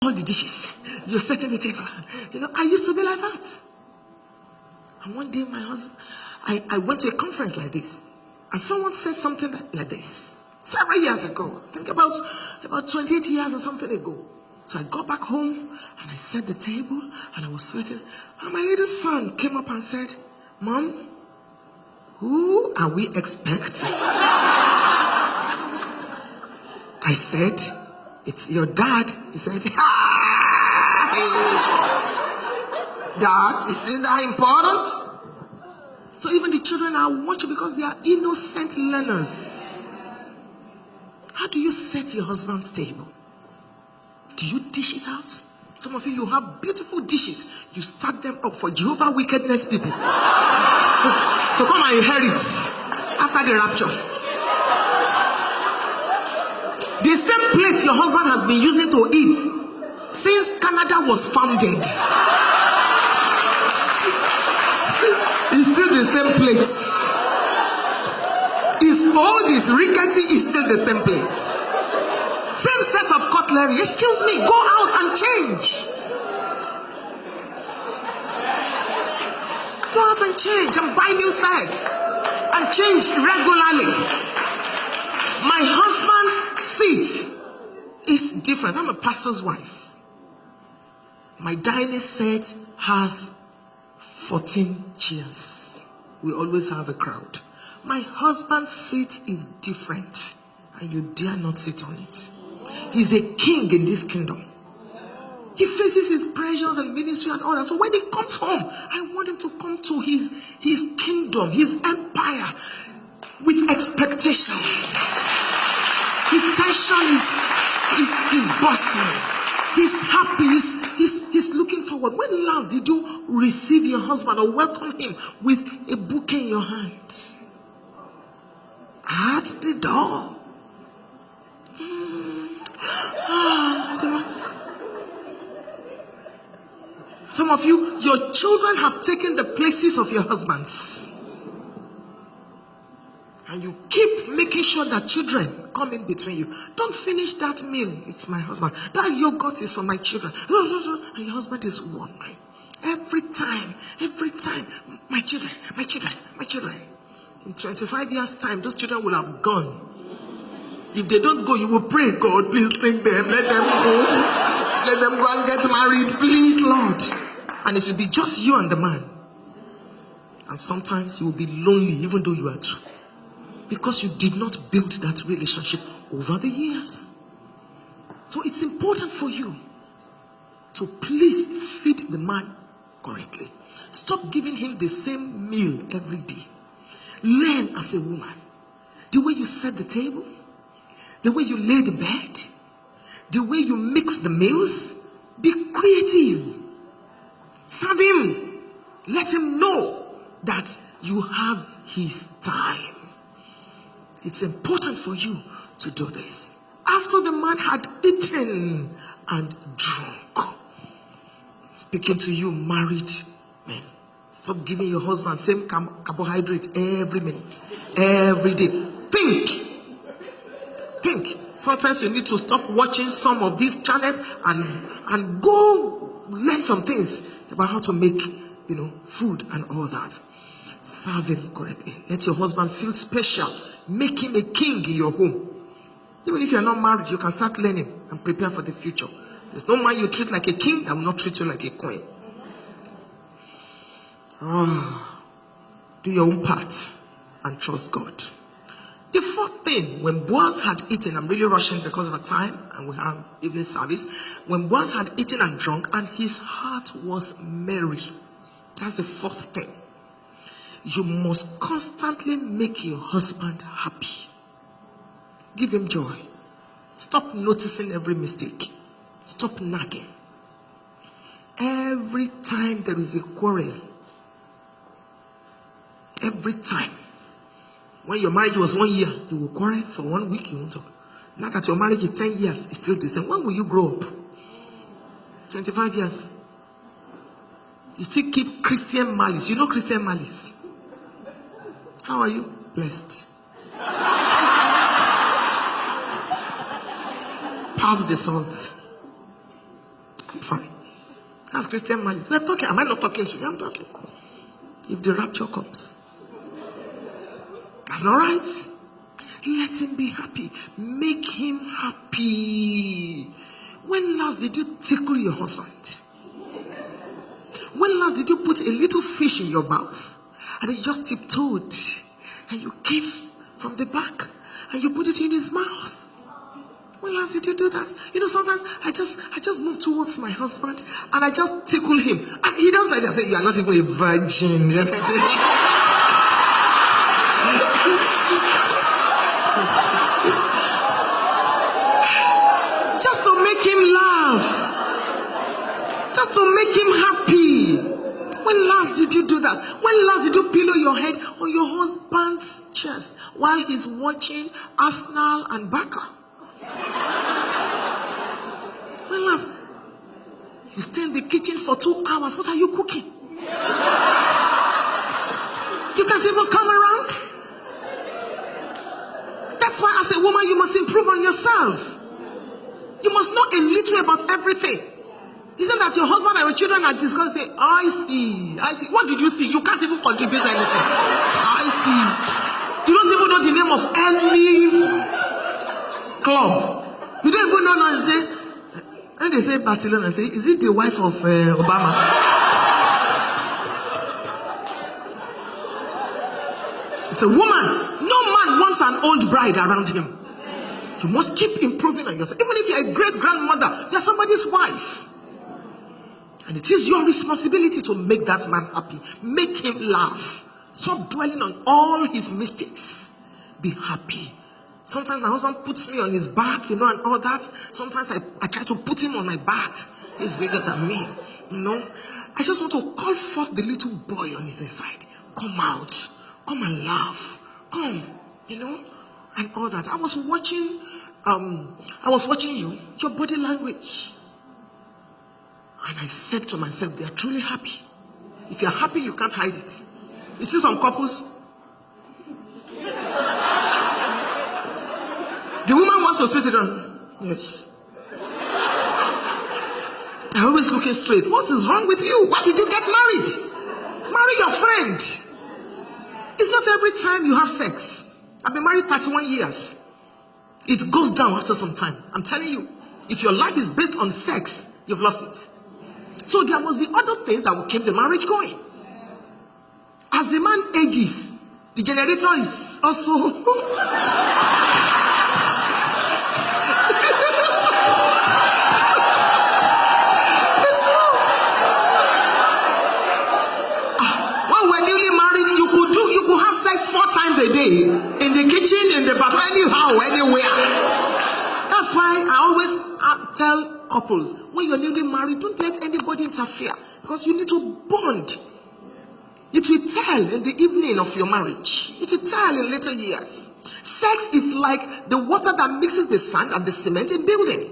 all the dishes. You're setting the table. You know, I used to be like that. And one day my husband, I went to a conference like this, and someone said something like this several years ago. I think about 28 years or something ago. So I got back home and I set the table and I was sweating. And my little son came up and said, Mom, who are we expecting? I said, it's your dad. He said, Dad, isn't that important? So even the children are watching because they are innocent learners. How do you set your husband's table? Do you dish it out? Some of you have beautiful dishes. You stack them up for Jehovah wickedness people. So come and inherit after the rapture. The same plate your husband has been using to eat since Canada was founded. It's still the same plate. It's old, it's rickety, it's still the same plate. Same set of cutlery. Excuse me, go out and change. Go out and change and buy new sets and change regularly. My husband's seat is different. I'm a pastor's wife. My dining set has 14 chairs. We always have a crowd. My husband's seat is different, and you dare not sit on it. He's a king in this kingdom. He faces his pressures and ministry and all that. So when he comes home, I want him to come to his kingdom, his empire, with expectation. His tension is bursting. He's happy. He's looking forward. When last did you receive your husband or welcome him with a bouquet in your hand? At the door. Some of you, your children have taken the places of your husbands. And you keep making sure that children come in between you. Don't finish that meal. It's my husband. That yogurt is for my children. And your husband is wondering. Every time, my children. In 25 years' time, those children will have gone. If they don't go, you will pray, God, please take them. Let them go. Let them go and get married. Please, Lord. And it will be just you and the man. And sometimes you will be lonely, even though you are two. Because you did not build that relationship over the years. So it's important for you to please feed the man correctly. Stop giving him the same meal every day. Learn as a woman. The way you set the table, the way you lay the bed, the way you mix the meals. Be creative. Serve him. Let him know that you have his time. It's important for you to do this. After the man had eaten and drunk. Speaking to you married men. Stop giving your husband same carbohydrates every minute, every day. Think. Sometimes you need to stop watching some of these channels and go learn some things about how to make, food and all that. Serve him correctly. Let your husband feel special. Make him a king in your home. Even if you're not married, you can start learning and prepare for the future. There's no man you treat like a king that will not treat you like a queen. Do your own part and trust God. The fourth thing, when Boaz had eaten, I'm really rushing because of the time and we have evening service. When Boaz had eaten and drunk and his heart was merry. That's the fourth thing. You must constantly make your husband happy. Give him joy. Stop noticing every mistake. Stop nagging. Every time there is a quarrel, every time. When your marriage was 1 year, you will quarrel for 1 week, you won't talk. Now that your marriage is 10 years, it's still the same. When will you grow up? 25 years. You still keep Christian malice. You know Christian malice? How are you? Blessed. Pass the salt. I'm fine. That's Christian malice. We're talking. Am I not talking to you? I'm talking. If the rapture comes, that's not right. Let him be happy. Make him happy. When last did you tickle your husband? When last did you put a little fish in your mouth and he just tiptoed and you came from the back and you put it in his mouth? When last did you do that? You know, sometimes I just move towards my husband and I just tickle him. And he does like that. I say, you are not even a virgin. Just to make him laugh. Just to make him happy. When last did you do that? When last did you pillow your head on your husband's chest while he's watching Arsenal and Barca? When last? You stay in the kitchen for 2 hours. What are you cooking? You can't even come around. That's why as a woman you must improve on yourself. You must know a little about everything. Isn't that your husband and your children are discussing? I see. What did you see? You can't even contribute anything. I see. You don't even know the name of any club. You don't even know. You say, and they say Barcelona, say, is it the wife of Obama? It's a woman. No man wants an old bride around him. You must keep improving on yourself. Even if you're a great grandmother, you're somebody's wife. And it is your responsibility to make that man happy. Make him laugh. Stop dwelling on all his mistakes. Be happy. Sometimes my husband puts me on his back, and all that. Sometimes I try to put him on my back. He's bigger than me, I just want to call forth the little boy on his inside. Come out. Come and laugh. Come, and all that. I was watching you, your body language. And I said to myself, they are truly happy. If you're happy, you can't hide it. You see some couples. The woman wants to spit it on. Yes. I'm always looking straight. What is wrong with you? Why did you get married? Marry your friend. It's not every time you have sex. I've been married 31 years. It goes down after some time. I'm telling you, if your life is based on sex, you've lost it. So there must be other things that will keep the marriage going. As the man ages, the generator is also... It's true. When we're newly married, you could have sex 4 times a day. In the kitchen, in the bathroom, anyhow, anywhere. That's why I always tell couples, when you're newly married, don't let anybody interfere, because you need to bond. It will tell in the evening of your marriage. It will tell in later years. Sex is like the water that mixes the sand and the cement in building.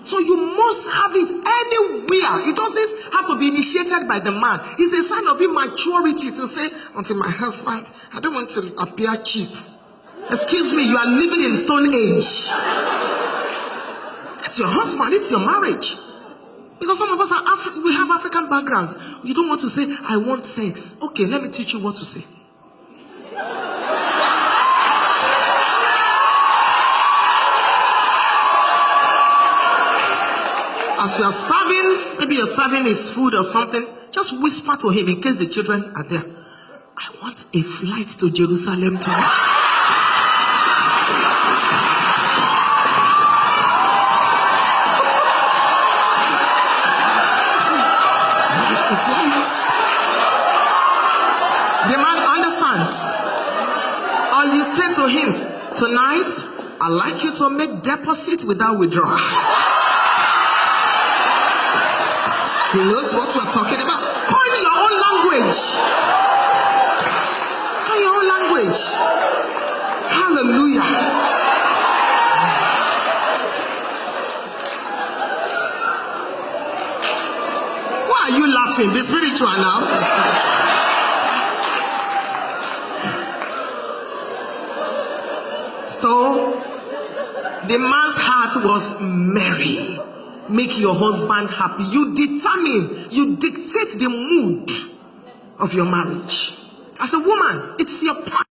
So you must have it anywhere. It doesn't have to be initiated by the man. It's a sign of immaturity to say, until my husband, I don't want to appear cheap. Excuse me, you are living in Stone Age. It's your husband, it's your marriage. Because some of us we have African backgrounds. You don't want to say, I want sex. Okay, let me teach you what to say. As you are serving, maybe you're serving his food or something, just whisper to him in case the children are there. I want a flight to Jerusalem tonight. The man understands. Or you say to him, tonight, I'd like you to make deposit without withdrawal. He knows what we're talking about. Coin your own language. Coin your own language. Hallelujah. Why are you laughing? Be spiritual now. Be spiritual. So, the man's heart was merry. make your husband happy. You determine, you dictate the mood of your marriage. As a woman, it's your part.